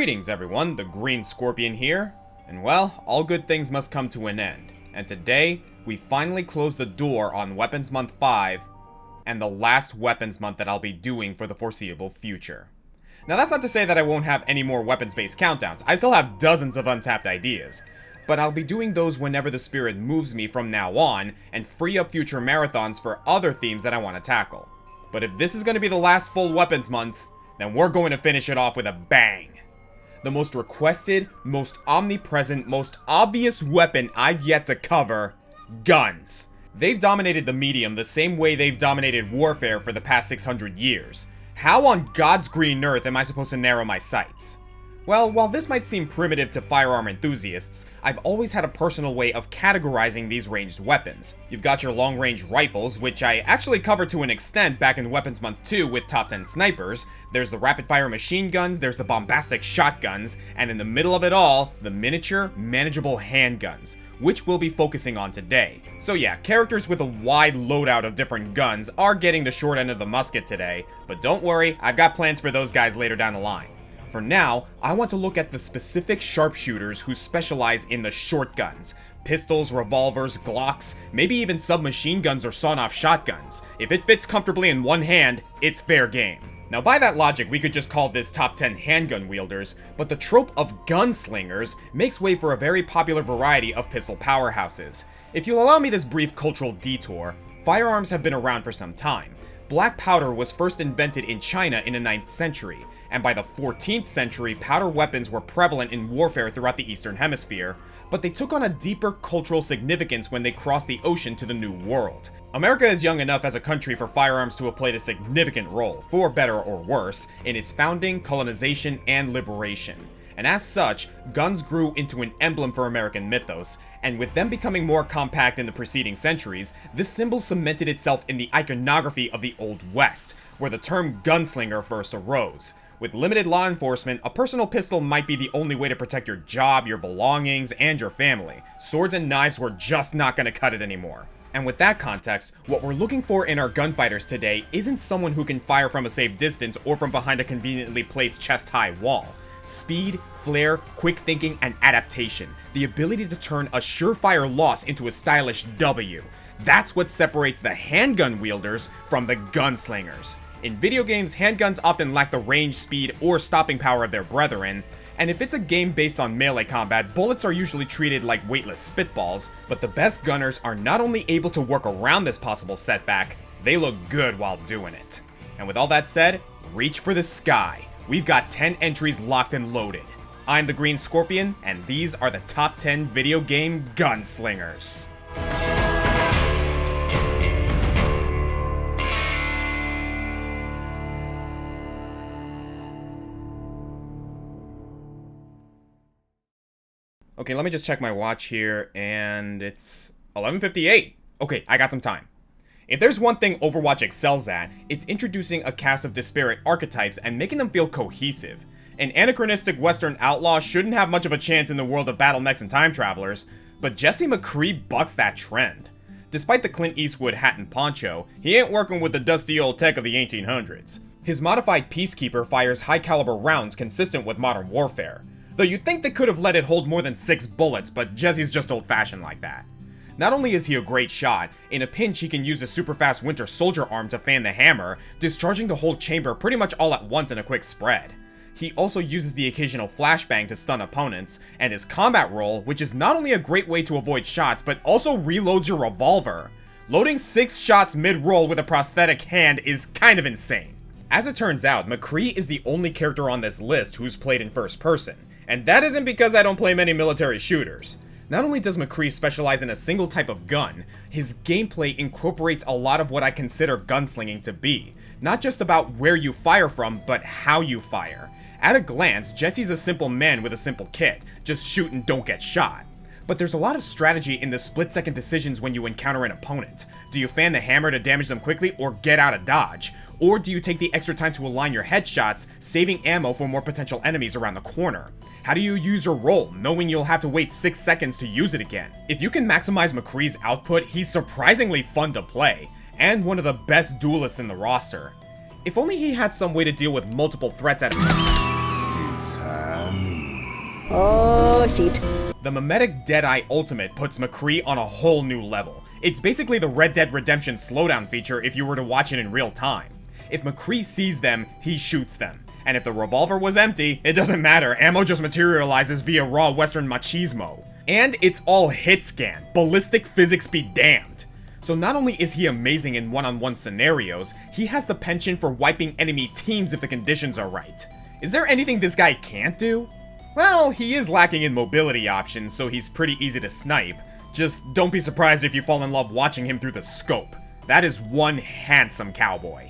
Greetings everyone, the Green Scorpion here, and well, all good things must come to an end, and today, we finally close the door on Weapons Month 5, and the last Weapons Month that I'll be doing for the foreseeable future. Now that's not to say that I won't have any more weapons-based countdowns, I still have dozens of untapped ideas, but I'll be doing those whenever the spirit moves me from now on, and free up future marathons for other themes that I want to tackle. But if this is going to be the last full Weapons Month, then we're going to finish it off with a bang. The most requested, most omnipresent, most obvious weapon I've yet to cover, guns. They've dominated the medium the same way they've dominated warfare for the past 600 years. How on God's green earth am I supposed to narrow my sights? Well, while this might seem primitive to firearm enthusiasts, I've always had a personal way of categorizing these ranged weapons. You've got your long-range rifles, which I actually covered to an extent back in Weapons Month 2 with Top 10 Snipers, there's the rapid-fire machine guns, there's the bombastic shotguns, and in the middle of it all, the miniature, manageable handguns, which we'll be focusing on today. So yeah, characters with a wide loadout of different guns are getting the short end of the musket today, but don't worry, I've got plans for those guys later down the line. For now, I want to look at the specific sharpshooters who specialize in the shotguns. Pistols, revolvers, Glocks, maybe even submachine guns or sawn-off shotguns. If it fits comfortably in one hand, it's fair game. Now by that logic, we could just call this top 10 handgun wielders, but the trope of gunslingers makes way for a very popular variety of pistol powerhouses. If you'll allow me this brief cultural detour, firearms have been around for some time. Black powder was first invented in China in the 9th century, and by the 14th century, powder weapons were prevalent in warfare throughout the Eastern Hemisphere, but they took on a deeper cultural significance when they crossed the ocean to the New World. America is young enough as a country for firearms to have played a significant role, for better or worse, in its founding, colonization, and liberation. And as such, guns grew into an emblem for American mythos, and with them becoming more compact in the preceding centuries, this symbol cemented itself in the iconography of the Old West, where the term gunslinger first arose. With limited law enforcement, a personal pistol might be the only way to protect your job, your belongings, and your family. Swords and knives were just not gonna cut it anymore. And with that context, what we're looking for in our gunfighters today isn't someone who can fire from a safe distance or from behind a conveniently placed chest-high wall. Speed, flair, quick thinking, and adaptation. The ability to turn a surefire loss into a stylish W. That's what separates the handgun wielders from the gunslingers. In video games, handguns often lack the range, speed, or stopping power of their brethren, and if it's a game based on melee combat, bullets are usually treated like weightless spitballs, but the best gunners are not only able to work around this possible setback, they look good while doing it. And with all that said, reach for the sky. We've got 10 entries locked and loaded. I'm the Green Scorpion, and these are the top 10 video game gunslingers. Okay, let me just check my watch here, and it's 11:58. Okay, I got some time. If there's one thing Overwatch excels at, it's introducing a cast of disparate archetypes and making them feel cohesive. An anachronistic Western outlaw shouldn't have much of a chance in the world of battle mechs and time travelers, but Jesse McCree bucks that trend. Despite the Clint Eastwood hat and poncho, he ain't working with the dusty old tech of the 1800s. His modified Peacekeeper fires high-caliber rounds consistent with modern warfare. Though you'd think they could have let it hold more than 6 bullets, but Jesse's just old-fashioned like that. Not only is he a great shot, in a pinch he can use a super fast Winter Soldier arm to fan the hammer, discharging the whole chamber pretty much all at once in a quick spread. He also uses the occasional flashbang to stun opponents, and his combat roll, which is not only a great way to avoid shots, but also reloads your revolver. Loading 6 shots mid-roll with a prosthetic hand is kind of insane. As it turns out, McCree is the only character on this list who's played in first person. And that isn't because I don't play many military shooters. Not only does McCree specialize in a single type of gun, his gameplay incorporates a lot of what I consider gunslinging to be. Not just about where you fire from, but how you fire. At a glance, Jesse's a simple man with a simple kit. Just shoot and don't get shot. But there's a lot of strategy in the split-second decisions when you encounter an opponent. Do you fan the hammer to damage them quickly or get out of dodge? Or do you take the extra time to align your headshots, saving ammo for more potential enemies around the corner? How do you use your roll, knowing you'll have to wait 6 seconds to use it again? If you can maximize McCree's output, he's surprisingly fun to play, and one of the best duelists in the roster. If only he had some way to deal with multiple threats at a time. It's time Oh, shit. The Mimetic Deadeye Ultimate puts McCree on a whole new level. It's basically the Red Dead Redemption slowdown feature if you were to watch it in real time. If McCree sees them, he shoots them. And if the revolver was empty, it doesn't matter, ammo just materializes via raw Western machismo. And it's all hit scan, ballistic physics be damned. So not only is he amazing in one-on-one scenarios, he has the penchant for wiping enemy teams if the conditions are right. Is there anything this guy can't do? Well, he is lacking in mobility options, so he's pretty easy to snipe. Just don't be surprised if you fall in love watching him through the scope. That is one handsome cowboy.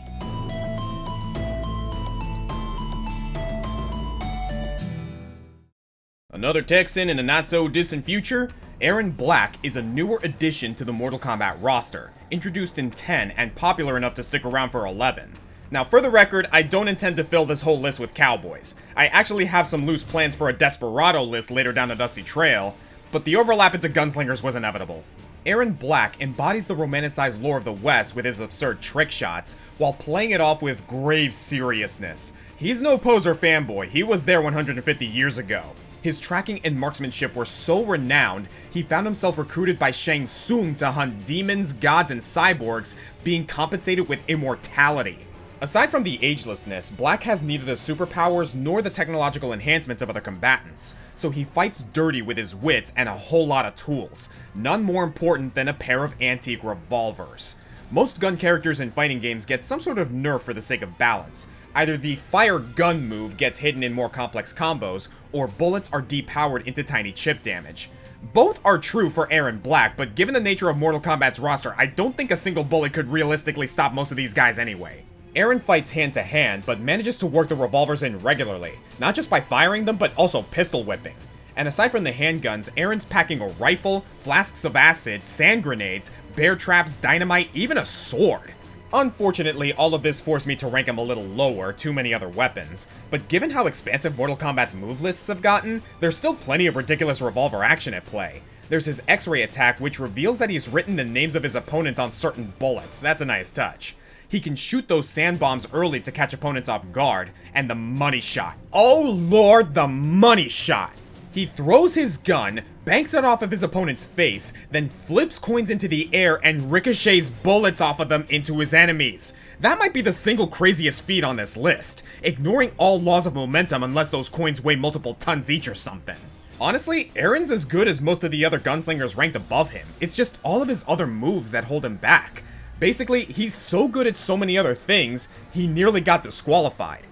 Another Texan in a not-so-distant future? Erron Black is a newer addition to the Mortal Kombat roster, introduced in 10 and popular enough to stick around for 11. Now, for the record, I don't intend to fill this whole list with cowboys. I actually have some loose plans for a Desperado list later down the Dusty Trail, but the overlap into Gunslingers was inevitable. Erron Black embodies the romanticized lore of the West with his absurd trick shots, while playing it off with grave seriousness. He's no poser fanboy, he was there 150 years ago. His tracking and marksmanship were so renowned, he found himself recruited by Shang Tsung to hunt demons, gods, and cyborgs, being compensated with immortality. Aside from the agelessness, Black has neither the superpowers nor the technological enhancements of other combatants, so he fights dirty with his wits and a whole lot of tools, none more important than a pair of antique revolvers. Most gun characters in fighting games get some sort of nerf for the sake of balance. Either the fire gun move gets hidden in more complex combos, or bullets are depowered into tiny chip damage. Both are true for Erron Black, but given the nature of Mortal Kombat's roster, I don't think a single bullet could realistically stop most of these guys anyway. Erron fights hand to hand, but manages to work the revolvers in regularly, not just by firing them, but also pistol whipping. And aside from the handguns, Erron's packing a rifle, flasks of acid, sand grenades, bear traps, dynamite, even a sword. Unfortunately, all of this forced me to rank him a little lower, too many other weapons, but given how expansive Mortal Kombat's move lists have gotten, there's still plenty of ridiculous revolver action at play. There's his X-ray attack, which reveals that he's written the names of his opponents on certain bullets. That's a nice touch. He can shoot those sand bombs early to catch opponents off guard, and the money shot. Oh lord, the money shot! He throws his gun, banks it off of his opponent's face, then flips coins into the air and ricochets bullets off of them into his enemies. That might be the single craziest feat on this list, ignoring all laws of momentum unless those coins weigh multiple tons each or something. Honestly, Erron's as good as most of the other gunslingers ranked above him. It's just all of his other moves that hold him back. Basically, he's so good at so many other things, he nearly got disqualified.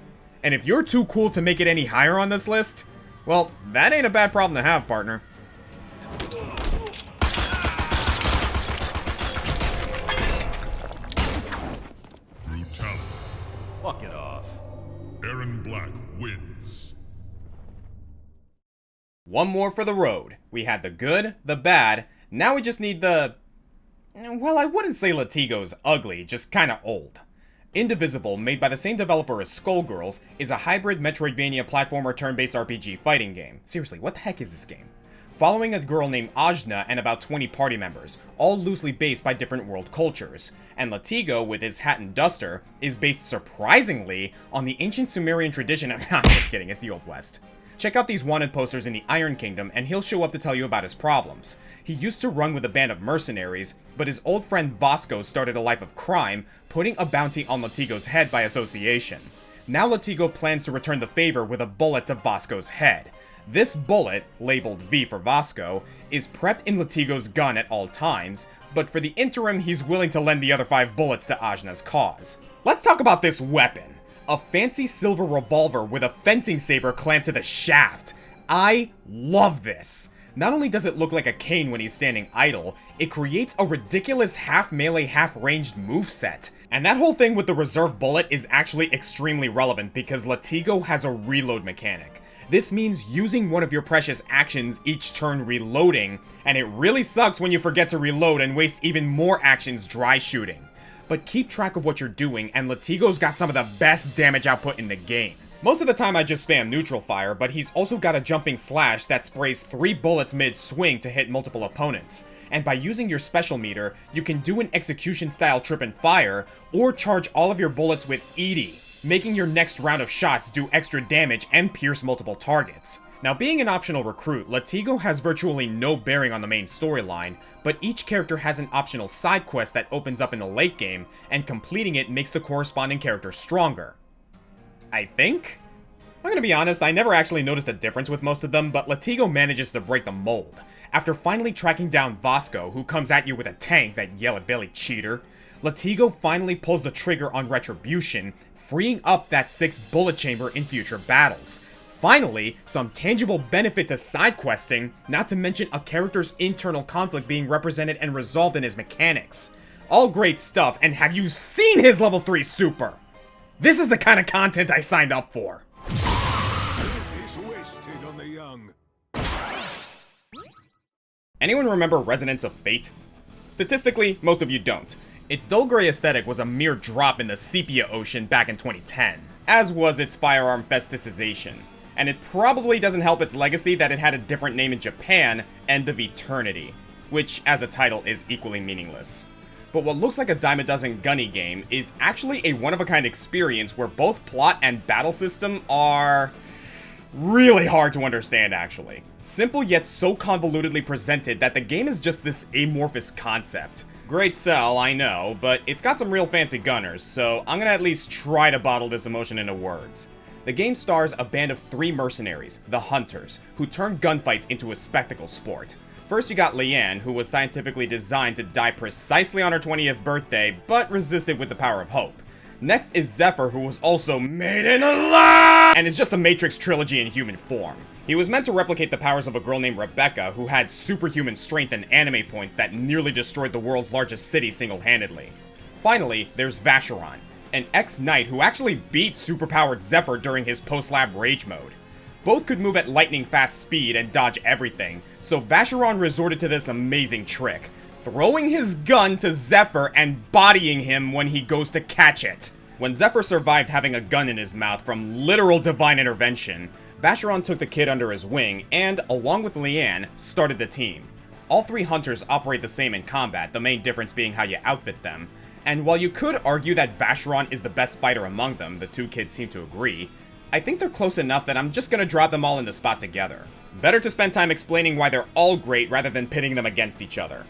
And if you're too cool to make it any higher on this list, well, that ain't a bad problem to have, partner. Brutality. Fuck it off. Erron Black wins. One more for the road. We had the good, the bad, now we just need the... well, I wouldn't say Latigo's ugly, just kinda old. Indivisible, made by the same developer as Skullgirls, is a hybrid Metroidvania platformer turn-based RPG fighting game. Seriously, what the heck is this game? Following a girl named Ajna and about 20 party members, all loosely based by different world cultures. And Latigo, with his hat and duster, is based surprisingly on the ancient Sumerian tradition of... I'm just kidding, it's the Old West. Check out these wanted posters in the Iron Kingdom and he'll show up to tell you about his problems. He used to run with a band of mercenaries, but his old friend Vasco started a life of crime, putting a bounty on Latigo's head by association. Now Latigo plans to return the favor with a bullet to Vasco's head. This bullet, labeled V for Vasco, is prepped in Latigo's gun at all times, but for the interim he's willing to lend the other 5 bullets to Ajna's cause. Let's talk about this weapon. A fancy silver revolver with a fencing saber clamped to the shaft. I love this. Not only does it look like a cane when he's standing idle, it creates a ridiculous half-melee, half-ranged moveset. And that whole thing with the reserve bullet is actually extremely relevant because Latigo has a reload mechanic. This means using one of your precious actions each turn reloading, and it really sucks when you forget to reload and waste even more actions dry shooting. But keep track of what you're doing, and Latigo's got some of the best damage output in the game. Most of the time I just spam neutral fire, but he's also got a jumping slash that sprays 3 bullets mid-swing to hit multiple opponents. And by using your special meter, you can do an execution-style trip and fire, or charge all of your bullets with Edie, making your next round of shots do extra damage and pierce multiple targets. Now, being an optional recruit, Latigo has virtually no bearing on the main storyline, but each character has an optional side quest that opens up in the late game, and completing it makes the corresponding character stronger. I think? I'm gonna be honest, I never actually noticed a difference with most of them, but Latigo manages to break the mold. After finally tracking down Vasco, who comes at you with a tank, that yellow-belly cheater, Latigo finally pulls the trigger on Retribution, freeing up that 6th bullet chamber in future battles. Finally, some tangible benefit to side questing, not to mention a character's internal conflict being represented and resolved in his mechanics. All great stuff, and have you seen his level 3 super? This is the kind of content I signed up for. Anyone remember Resonance of Fate? Statistically, most of you don't. Its dull gray aesthetic was a mere drop in the sepia ocean back in 2010, as was its firearm festicization. And it probably doesn't help its legacy that it had a different name in Japan, End of Eternity, which as a title is equally meaningless. But what looks like a dime a dozen gunny game is actually a one-of-a-kind experience where both plot and battle system are really hard to understand, actually. Simple yet so convolutedly presented that the game is just this amorphous concept. Great sell, I know, but it's got some real fancy gunners, so I'm gonna at least try to bottle this emotion into words. The game stars a band of 3 mercenaries, the Hunters, who turn gunfights into a spectacle sport. First you got Leanne, who was scientifically designed to die precisely on her 20th birthday, but resisted with the power of hope. Next is Zephyr, who was also made in a lab, and is just the Matrix trilogy in human form. He was meant to replicate the powers of a girl named Rebecca, who had superhuman strength and anime points that nearly destroyed the world's largest city single-handedly. Finally, there's Vacheron, an ex-knight who actually beat superpowered Zephyr during his post-lab rage mode. Both could move at lightning-fast speed and dodge everything, so Vacheron resorted to this amazing trick, throwing his gun to Zephyr and bodying him when he goes to catch it. When Zephyr survived having a gun in his mouth from literal divine intervention, Vacheron took the kid under his wing and, along with Leanne, started the team. All 3 hunters operate the same in combat, the main difference being how you outfit them. And while you could argue that Vacheron is the best fighter among them, the 2 kids seem to agree, I think they're close enough that I'm just gonna drop them all in the spot together. Better to spend time explaining why they're all great rather than pitting them against each other.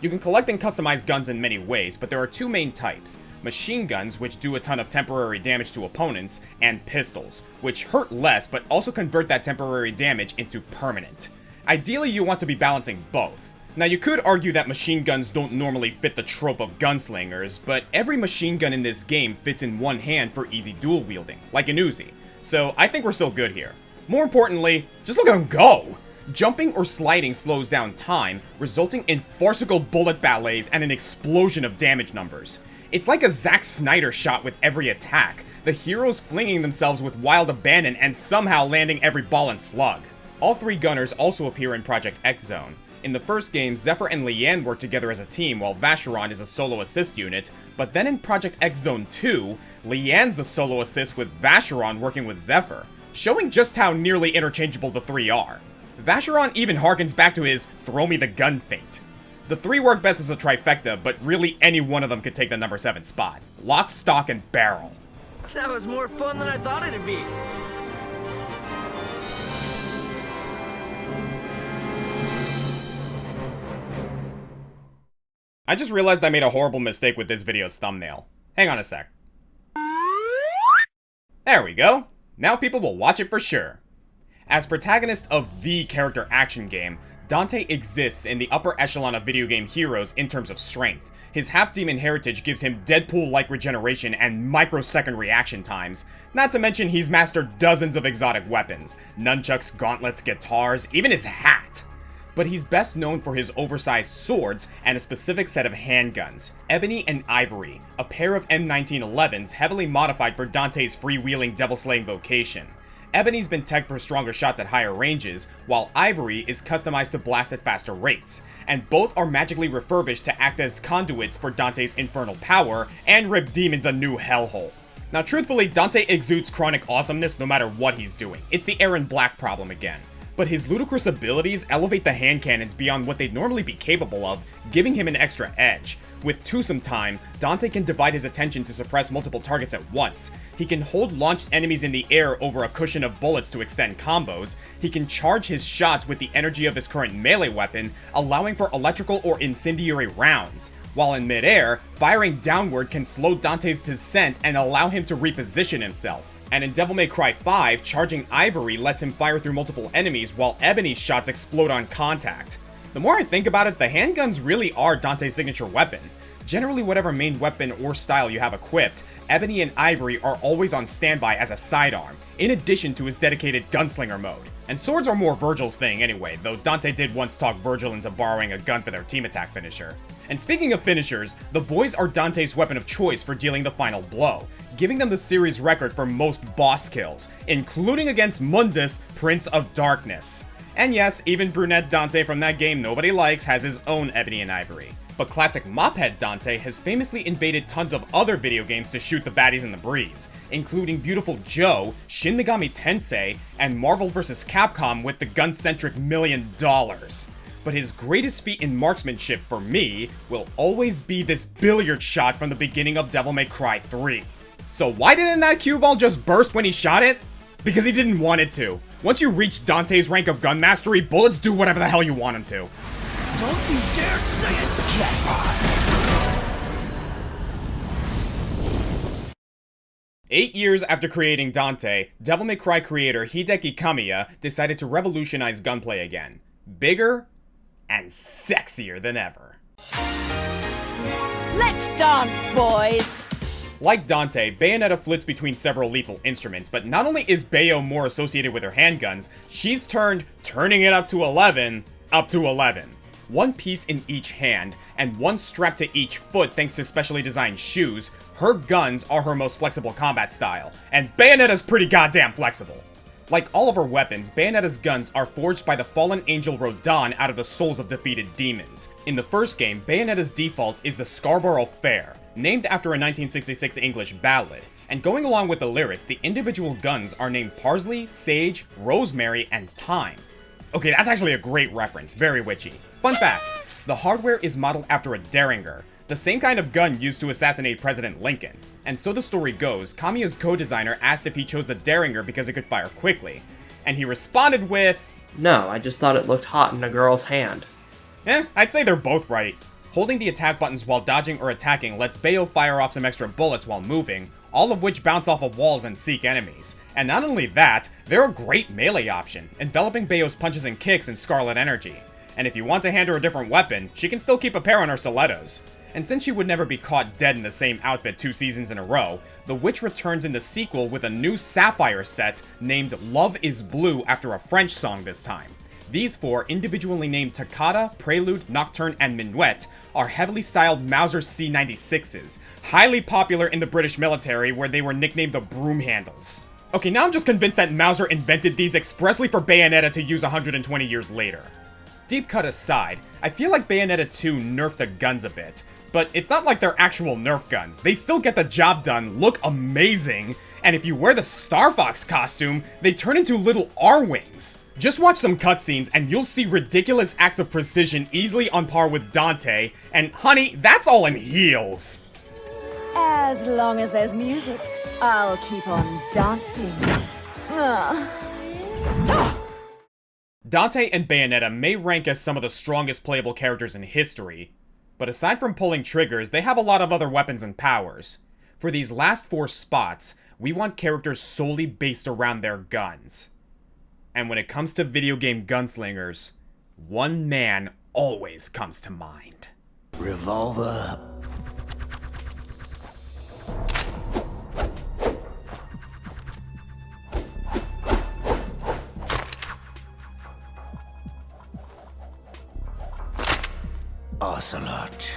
You can collect and customize guns in many ways, but there are 2 main types. Machine guns, which do a ton of temporary damage to opponents, and pistols, which hurt less but also convert that temporary damage into permanent. Ideally, you want to be balancing both. Now, you could argue that machine guns don't normally fit the trope of gunslingers, but every machine gun in this game fits in one hand for easy dual wielding, like an Uzi, so I think we're still good here. More importantly, just look at him go! Jumping or sliding slows down time, resulting in farcical bullet ballets and an explosion of damage numbers. It's like a Zack Snyder shot with every attack, the heroes flinging themselves with wild abandon and somehow landing every ball and slug. All 3 gunners also appear in Project X Zone. In the first game, Zephyr and Leanne work together as a team while Vacheron is a solo assist unit, but then in Project X Zone 2, Leanne's the solo assist with Vacheron working with Zephyr, showing just how nearly interchangeable the 3 are. Vacheron even harkens back to his throw me the gun fate. The 3 work best as a trifecta, but really any one of them could take the number 7 spot. Lock, stock, and barrel. That was more fun than I thought it'd be. I just realized I made a horrible mistake with this video's thumbnail. Hang on a sec. There we go. Now people will watch it for sure. As protagonist of the character action game, Dante exists in the upper echelon of video game heroes in terms of strength. His half-demon heritage gives him Deadpool-like regeneration and microsecond reaction times. Not to mention he's mastered dozens of exotic weapons. Nunchucks, gauntlets, guitars, even his hat. But he's best known for his oversized swords and a specific set of handguns, Ebony and Ivory, a pair of M1911s heavily modified for Dante's freewheeling devil-slaying vocation. Ebony's been teched for stronger shots at higher ranges, while Ivory is customized to blast at faster rates, and both are magically refurbished to act as conduits for Dante's infernal power and rip demons a new hellhole. Now truthfully, Dante exudes chronic awesomeness no matter what he's doing. It's the Aaron Black problem again. but his ludicrous abilities elevate the hand cannons beyond what they'd normally be capable of, giving him an extra edge. With twosome time, Dante can divide his attention to suppress multiple targets at once. He can hold launched enemies in the air over a cushion of bullets to extend combos. He can charge his shots with the energy of his current melee weapon, allowing for electrical or incendiary rounds. While in midair, firing downward can slow Dante's descent and allow him to reposition himself. And in Devil May Cry 5, charging Ivory lets him fire through multiple enemies while Ebony's shots explode on contact. The more I think about it, the handguns really are Dante's signature weapon. Generally, whatever main weapon or style you have equipped, Ebony and Ivory are always on standby as a sidearm, in addition to his dedicated gunslinger mode. And swords are more Virgil's thing anyway, though Dante did once talk Virgil into borrowing a gun for their team attack finisher. And speaking of finishers, the boys are Dante's weapon of choice for dealing the final blow, giving them the series record for most boss kills, including against Mundus, Prince of Darkness. And yes, even brunette Dante from that game nobody likes has his own Ebony and Ivory. But classic mophead Dante has famously invaded tons of other video games to shoot the baddies in the breeze, including Beautiful Joe, Shin Megami Tensei, and Marvel vs. Capcom with the gun-centric $1 million. But his greatest feat in marksmanship for me will always be this billiard shot from the beginning of Devil May Cry 3. So why didn't that cue ball just burst when he shot it? Because he didn't want it to. Once you reach Dante's rank of gun mastery, bullets do whatever the hell you want them to. Don't you dare say it, jackpot! 8 years after creating Dante, Devil May Cry creator Hideki Kamiya decided to revolutionize gunplay again. Bigger and sexier than ever. Let's dance, boys! Like Dante, Bayonetta flits between several lethal instruments, but not only is Bayo more associated with her handguns, she's turning it up to 11. One piece in each hand, and one strap to each foot thanks to specially designed shoes, her guns are her most flexible combat style, and Bayonetta's pretty goddamn flexible. Like all of her weapons, Bayonetta's guns are forged by the fallen angel Rodan out of the souls of defeated demons. In the first game, Bayonetta's default is the Scarborough Fair, named after a 1966 English ballad. And going along with the lyrics, the individual guns are named Parsley, Sage, Rosemary, and Thyme. Okay, that's actually a great reference, very witchy. Fun fact, the hardware is modeled after a Derringer, the same kind of gun used to assassinate President Lincoln. And so the story goes, Kamiya's co-designer asked if he chose the Derringer because it could fire quickly. And he responded with, "No, I just thought it looked hot in a girl's hand." I'd say they're both right. Holding the attack buttons while dodging or attacking lets Bayo fire off some extra bullets while moving, all of which bounce off of walls and seek enemies. And not only that, they're a great melee option, enveloping Bayo's punches and kicks in scarlet energy. And if you want to hand her a different weapon, she can still keep a pair on her stilettos. And since she would never be caught dead in the same outfit 2 seasons in a row, the witch returns in the sequel with a new Sapphire set named Love is Blue after a French song this time. These 4, individually named Toccata, Prelude, Nocturne, and Minuet, are heavily styled Mauser C96s, highly popular in the British military where they were nicknamed the broom handles. Okay, now I'm just convinced that Mauser invented these expressly for Bayonetta to use 120 years later. Deep cut aside, I feel like Bayonetta 2 nerfed the guns a bit, but it's not like they're actual Nerf guns. They still get the job done, look amazing, and if you wear the Star Fox costume, they turn into little R-Wings. Just watch some cutscenes and you'll see ridiculous acts of precision easily on par with Dante, and honey, that's all in heels. As long as there's music, I'll keep on dancing. Dante and Bayonetta may rank as some of the strongest playable characters in history, but aside from pulling triggers, they have a lot of other weapons and powers. For these last 4 spots, we want characters solely based around their guns. And when it comes to video game gunslingers, one man always comes to mind. Revolver. Ocelot.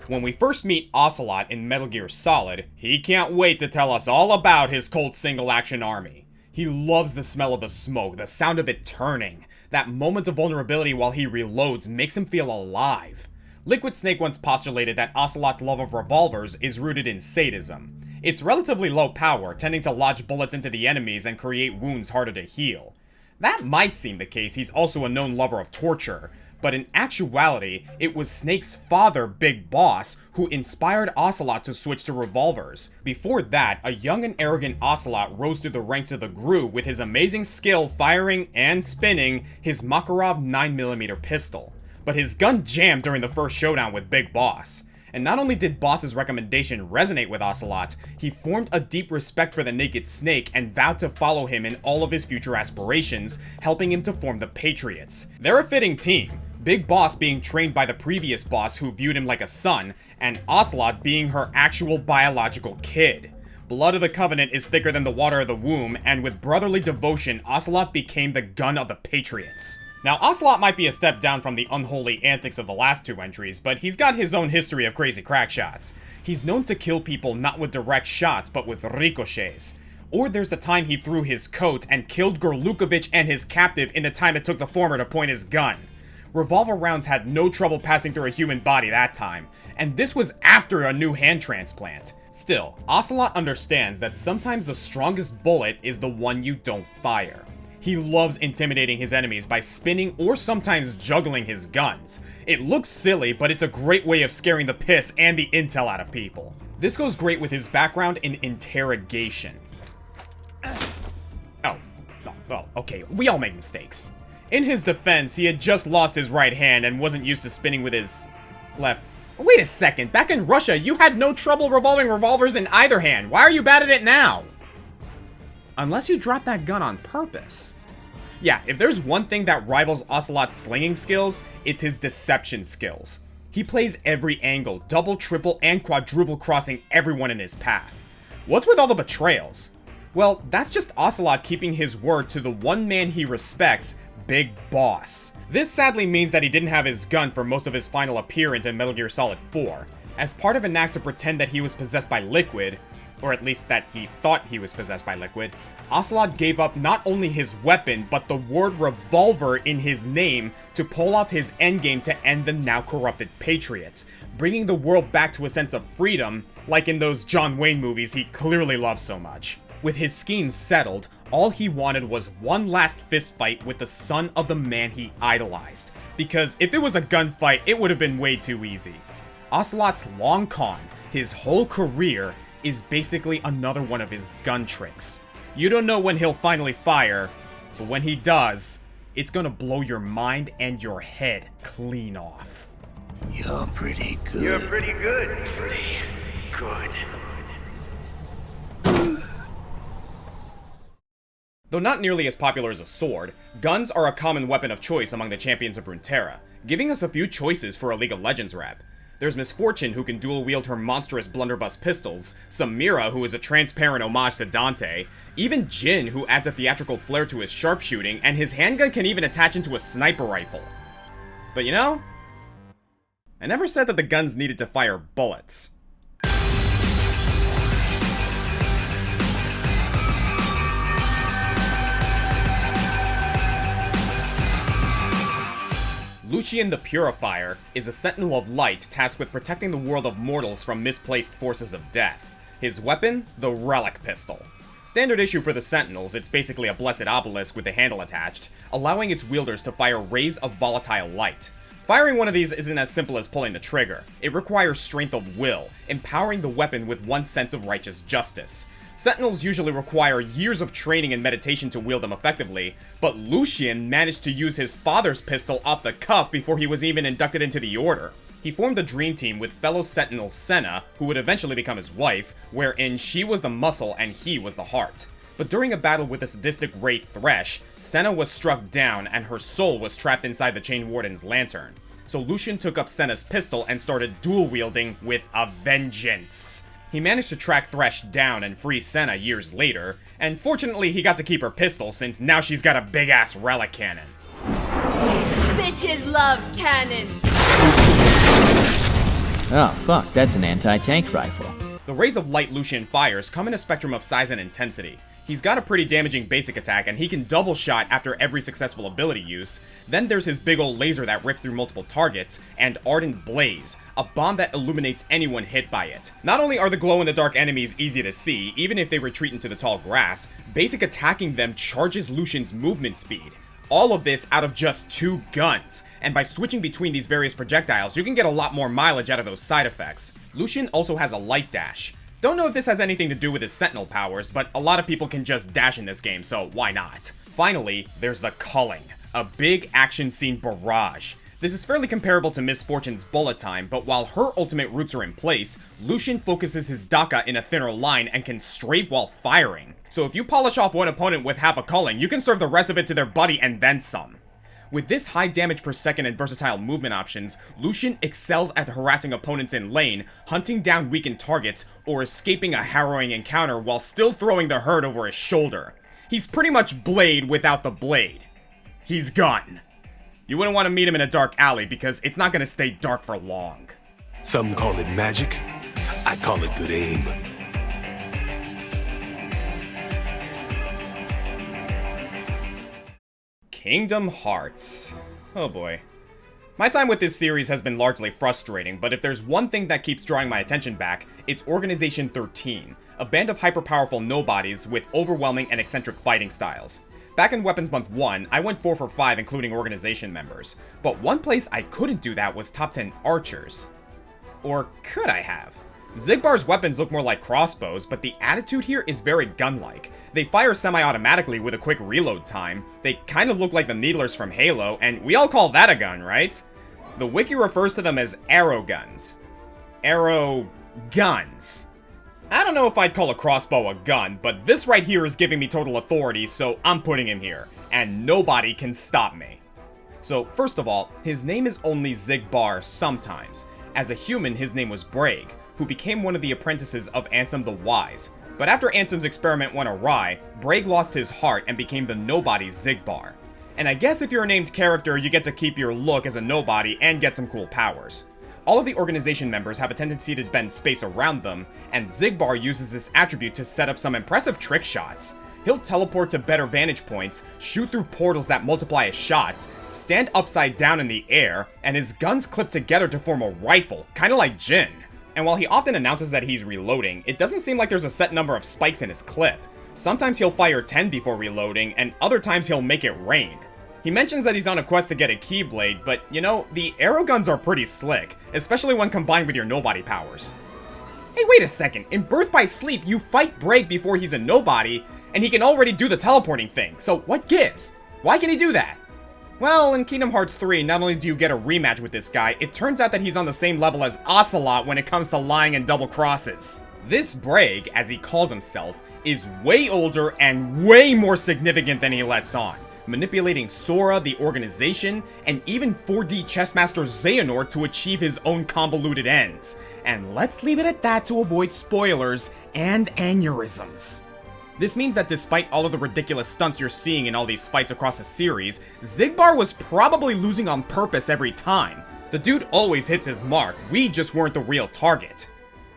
When we first meet Ocelot in Metal Gear Solid, he can't wait to tell us all about his Colt single-action army. He loves the smell of the smoke, the sound of it turning. That moment of vulnerability while he reloads makes him feel alive. Liquid Snake once postulated that Ocelot's love of revolvers is rooted in sadism. It's relatively low power, tending to lodge bullets into the enemies and create wounds harder to heal. That might seem the case, he's also a known lover of torture, but in actuality, it was Snake's father, Big Boss, who inspired Ocelot to switch to revolvers. Before that, a young and arrogant Ocelot rose through the ranks of the GRU with his amazing skill firing and spinning his Makarov 9mm pistol. But his gun jammed during the first showdown with Big Boss. And not only did Boss's recommendation resonate with Ocelot, he formed a deep respect for the Naked Snake and vowed to follow him in all of his future aspirations, helping him to form the Patriots. They're a fitting team, Big Boss being trained by the previous boss who viewed him like a son, and Ocelot being her actual biological kid. Blood of the Covenant is thicker than the water of the womb, and with brotherly devotion, Ocelot became the gun of the Patriots. Now, Ocelot might be a step down from the unholy antics of the last two entries, but he's got his own history of crazy crack shots. He's known to kill people not with direct shots, but with ricochets. Or there's the time he threw his coat and killed Gorlukovich and his captive in the time it took the former to point his gun. Revolver rounds had no trouble passing through a human body that time, and this was after a new hand transplant. Still, Ocelot understands that sometimes the strongest bullet is the one you don't fire. He loves intimidating his enemies by spinning or sometimes juggling his guns. It looks silly, but it's a great way of scaring the piss and the intel out of people. This goes great with his background in interrogation. Well, okay, we all make mistakes. In his defense, he had just lost his right hand and wasn't used to spinning with his left. Wait a second, back in Russia, you had no trouble revolving revolvers in either hand. Why are you bad at it now? Unless you drop that gun on purpose. Yeah, if there's one thing that rivals Ocelot's slinging skills, it's his deception skills. He plays every angle, double, triple, and quadruple crossing everyone in his path. What's with all the betrayals? Well, that's just Ocelot keeping his word to the one man he respects, Big Boss. This sadly means that he didn't have his gun for most of his final appearance in Metal Gear Solid 4. As part of an act to pretend that he was possessed by Liquid, or at least that he thought he was possessed by Liquid, Ocelot gave up not only his weapon, but the word revolver in his name to pull off his endgame to end the now corrupted Patriots, bringing the world back to a sense of freedom, like in those John Wayne movies he clearly loves so much. With his schemes settled, all he wanted was one last fistfight with the son of the man he idolized, because if it was a gunfight, it would have been way too easy. Ocelot's long con, his whole career, is basically another one of his gun tricks. You don't know when he'll finally fire, but when he does, it's gonna blow your mind and your head clean off. You're pretty good. You're pretty good. Pretty good. Though not nearly as popular as a sword, guns are a common weapon of choice among the champions of Runeterra, giving us a few choices for a League of Legends rep. There's Misfortune, who can dual-wield her monstrous blunderbuss pistols, Samira, who is a transparent homage to Dante, even Jin, who adds a theatrical flair to his sharpshooting, and his handgun can even attach into a sniper rifle. But you know, I never said that the guns needed to fire bullets. Lucian the Purifier is a Sentinel of Light tasked with protecting the world of mortals from misplaced forces of death. His weapon? The Relic Pistol. Standard issue for the Sentinels, it's basically a blessed obelisk with a handle attached, allowing its wielders to fire rays of volatile light. Firing one of these isn't as simple as pulling the trigger. It requires strength of will, empowering the weapon with one sense of righteous justice. Sentinels usually require years of training and meditation to wield them effectively, but Lucian managed to use his father's pistol off the cuff before he was even inducted into the Order. He formed a dream team with fellow Sentinel Senna, who would eventually become his wife, wherein she was the muscle and he was the heart. But during a battle with the sadistic Wraith Thresh, Senna was struck down and her soul was trapped inside the Chain Warden's lantern. So Lucian took up Senna's pistol and started dual-wielding with a vengeance. He managed to track Thresh down and free Senna years later, and fortunately he got to keep her pistol since now she's got a big-ass relic cannon. Bitches love cannons! Oh, fuck, that's an anti-tank rifle. The rays of light Lucian fires come in a spectrum of size and intensity. He's got a pretty damaging basic attack, and he can double shot after every successful ability use. Then there's his big ol' laser that rips through multiple targets, and Ardent Blaze, a bomb that illuminates anyone hit by it. Not only are the glow-in-the-dark enemies easy to see, even if they retreat into the tall grass, basic attacking them charges Lucian's movement speed. All of this out of just 2 guns, and by switching between these various projectiles, you can get a lot more mileage out of those side effects. Lucian also has a light dash. Don't know if this has anything to do with his sentinel powers, but a lot of people can just dash in this game, so why not? Finally, there's the Culling, a big action scene barrage. This is fairly comparable to Miss Fortune's bullet time, but while her ultimate roots are in place, Lucian focuses his Daka in a thinner line and can strafe while firing. So if you polish off one opponent with half a Culling, you can serve the rest of it to their buddy and then some. With this high damage per second and versatile movement options, Lucian excels at harassing opponents in lane, hunting down weakened targets, or escaping a harrowing encounter while still throwing the herd over his shoulder. He's pretty much Blade without the blade. He's Gun. You wouldn't want to meet him in a dark alley because it's not going to stay dark for long. Some call it magic. I call it good aim. Kingdom Hearts. Oh boy. My time with this series has been largely frustrating, but if there's one thing that keeps drawing my attention back, it's Organization 13, a band of hyper-powerful nobodies with overwhelming and eccentric fighting styles. Back in Weapons Month 1, I went 4 for 5 including Organization members, but one place I couldn't do that was top 10 archers. Or could I have? Xigbar's weapons look more like crossbows, but the attitude here is very gun-like. They fire semi-automatically with a quick reload time, they kind of look like the Needlers from Halo, and we all call that a gun, right? The wiki refers to them as arrow guns. Arrow guns. I don't know if I'd call a crossbow a gun, but this right here is giving me total authority, so I'm putting him here, and nobody can stop me. So, first of all, his name is only Xigbar sometimes. As a human, his name was Braig, who became one of the apprentices of Ansem the Wise. But after Ansem's experiment went awry, Braig lost his heart and became the nobody Xigbar. And I guess if you're a named character, you get to keep your look as a nobody and get some cool powers. All of the organization members have a tendency to bend space around them, and Xigbar uses this attribute to set up some impressive trick shots. He'll teleport to better vantage points, shoot through portals that multiply his shots, stand upside down in the air, and his guns clip together to form a rifle, kinda like Jin. And while he often announces that he's reloading, it doesn't seem like there's a set number of spikes in his clip. Sometimes he'll fire 10 before reloading, and other times he'll make it rain. He mentions that he's on a quest to get a Keyblade, but you know, the arrow guns are pretty slick, especially when combined with your nobody powers. Hey, wait a second, in Birth by Sleep, you fight Braig before he's a nobody, and he can already do the teleporting thing, so what gives? Why can he do that? Well, in Kingdom Hearts 3, not only do you get a rematch with this guy, it turns out that he's on the same level as Ocelot when it comes to lying and double crosses. This Braig, as he calls himself, is way older and way more significant than he lets on, manipulating Sora, the organization, and even 4D chessmaster Xehanort to achieve his own convoluted ends. And let's leave it at that to avoid spoilers and aneurysms. This means that despite all of the ridiculous stunts you're seeing in all these fights across the series, Xigbar was probably losing on purpose every time. The dude always hits his mark, we just weren't the real target.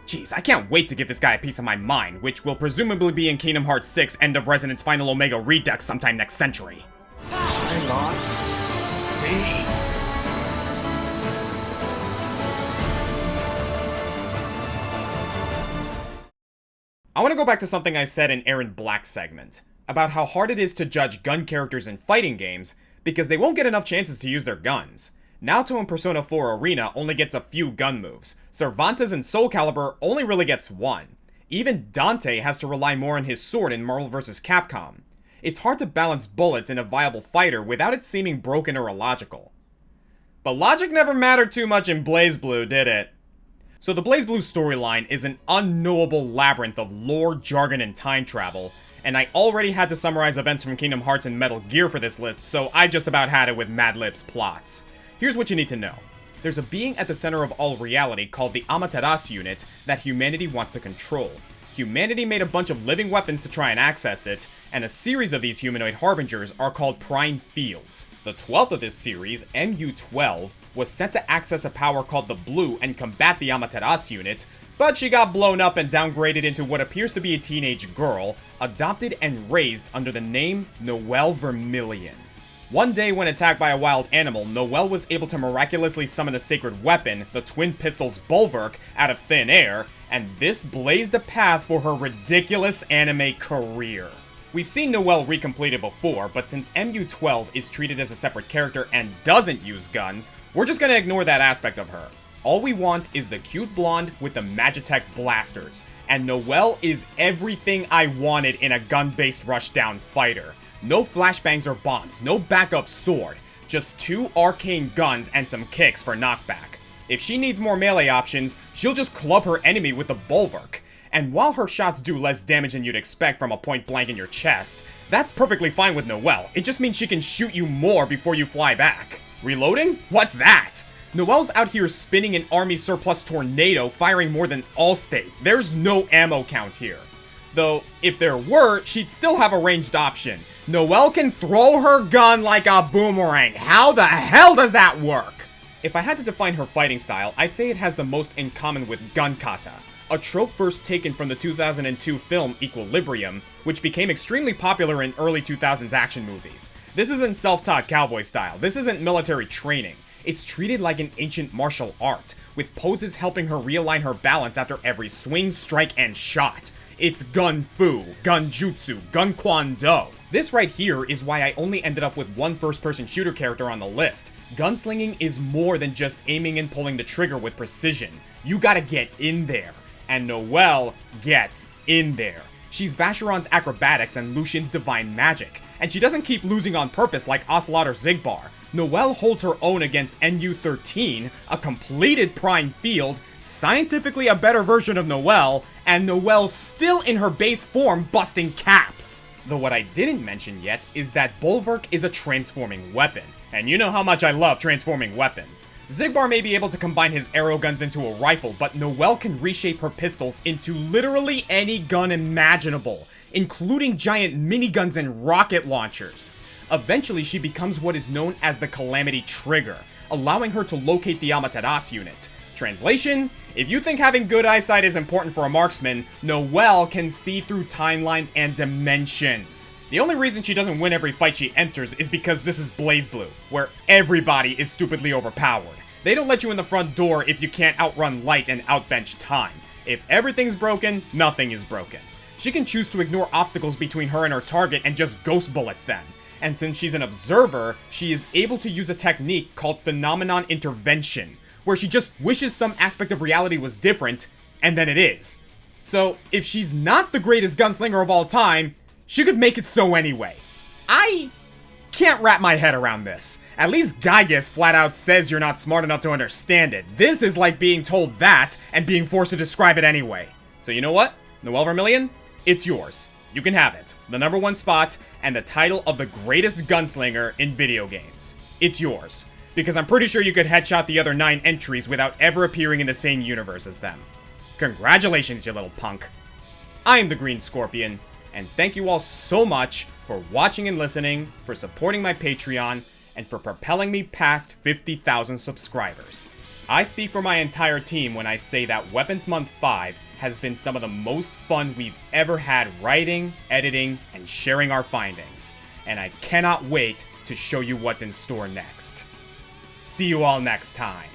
Jeez, I can't wait to give this guy a piece of my mind, which will presumably be in Kingdom Hearts 6 End of Resonance Final Omega Redux sometime next century. I lost. Me. I want to go back to something I said in Aaron Black's segment, about how hard it is to judge gun characters in fighting games, because they won't get enough chances to use their guns. Naoto in Persona 4 Arena only gets a few gun moves, Cervantes in Soul Calibur only really gets one. Even Dante has to rely more on his sword in Marvel vs. Capcom. It's hard to balance bullets in a viable fighter without it seeming broken or illogical. But logic never mattered too much in BlazBlue, did it? So the BlazBlue storyline is an unknowable labyrinth of lore, jargon, and time travel, and I already had to summarize events from Kingdom Hearts and Metal Gear for this list, so I just about had it with Mad Lib's plots. Here's what you need to know. There's a being at the center of all reality called the Amaterasu unit that humanity wants to control. humanity made a bunch of living weapons to try and access it, and a series of these humanoid harbingers are called prime fields. The 12th of this series, MU-12, was sent to access a power called the Blue and combat the Amaterasu unit, but she got blown up and downgraded into what appears to be a teenage girl, adopted and raised under the name Noelle Vermilion. One day when attacked by a wild animal, Noelle was able to miraculously summon a sacred weapon, the Twin Pistols Bulwark, out of thin air, and this blazed a path for her ridiculous anime career. We've seen Noelle recompleted before, but since MU-12 is treated as a separate character and doesn't use guns, we're just gonna ignore that aspect of her. All we want is the cute blonde with the Magitech blasters, and Noelle is everything I wanted in a gun-based rushdown fighter. No flashbangs or bombs, no backup sword, just 2 arcane guns and some kicks for knockback. If she needs more melee options, she'll just club her enemy with the Bulwark. And while her shots do less damage than you'd expect from a point blank in your chest, that's perfectly fine with Noelle. It just means she can shoot you more before you fly back. Reloading? What's that? Noelle's out here spinning an army surplus tornado, firing more than Allstate. There's no ammo count here. Though, if there were, she'd still have a ranged option. Noelle can throw her gun like a boomerang. How the hell does that work? If I had to define her fighting style, I'd say it has the most in common with gun kata, a trope first taken from the 2002 film Equilibrium, which became extremely popular in early 2000s action movies. This isn't self-taught cowboy style. This isn't military training. It's treated like an ancient martial art, with poses helping her realign her balance after every swing, strike, and shot. It's gun fu, gun jutsu, gun kwando. This right here is why I only ended up with one first-person shooter character on the list. Gunslinging is more than just aiming and pulling the trigger with precision. You gotta get in there. And Noelle gets in there. She's Vacheron's acrobatics and Lucian's divine magic, and she doesn't keep losing on purpose like Ocelot or Xigbar. Noelle holds her own against NU-13, a completed prime field, scientifically a better version of Noelle, and Noelle's still in her base form busting caps. Though what I didn't mention yet is that Bulwark is a transforming weapon, and you know how much I love transforming weapons. Xigbar may be able to combine his arrow guns into a rifle, but Noelle can reshape her pistols into literally any gun imaginable, including giant miniguns and rocket launchers. Eventually, she becomes what is known as the Calamity Trigger, allowing her to locate the Amaterasu unit. Translation? If you think having good eyesight is important for a marksman, Noelle can see through timelines and dimensions. The only reason she doesn't win every fight she enters is because this is BlazBlue, where everybody is stupidly overpowered. They don't let you in the front door if you can't outrun light and outbench time. If everything's broken, nothing is broken. She can choose to ignore obstacles between her and her target and just ghost bullets them. And since she's an observer, she is able to use a technique called phenomenon intervention, where she just wishes some aspect of reality was different, and then it is. So, if she's not the greatest gunslinger of all time, she could make it so anyway. I can't wrap my head around this. At least Gygas flat out says you're not smart enough to understand it. This is like being told that, and being forced to describe it anyway. So you know what? Noelle Vermilion? It's yours. You can have it. The #1 spot, and the title of the greatest gunslinger in video games. It's yours. Because I'm pretty sure you could headshot the other 9 entries without ever appearing in the same universe as them. Congratulations, you little punk. I'm the Green Scorpion, and thank you all so much for watching and listening, for supporting my Patreon, and for propelling me past 50,000 subscribers. I speak for my entire team when I say that Weapons Month 5 has been some of the most fun we've ever had writing, editing, and sharing our findings. And I cannot wait to show you what's in store next. See you all next time.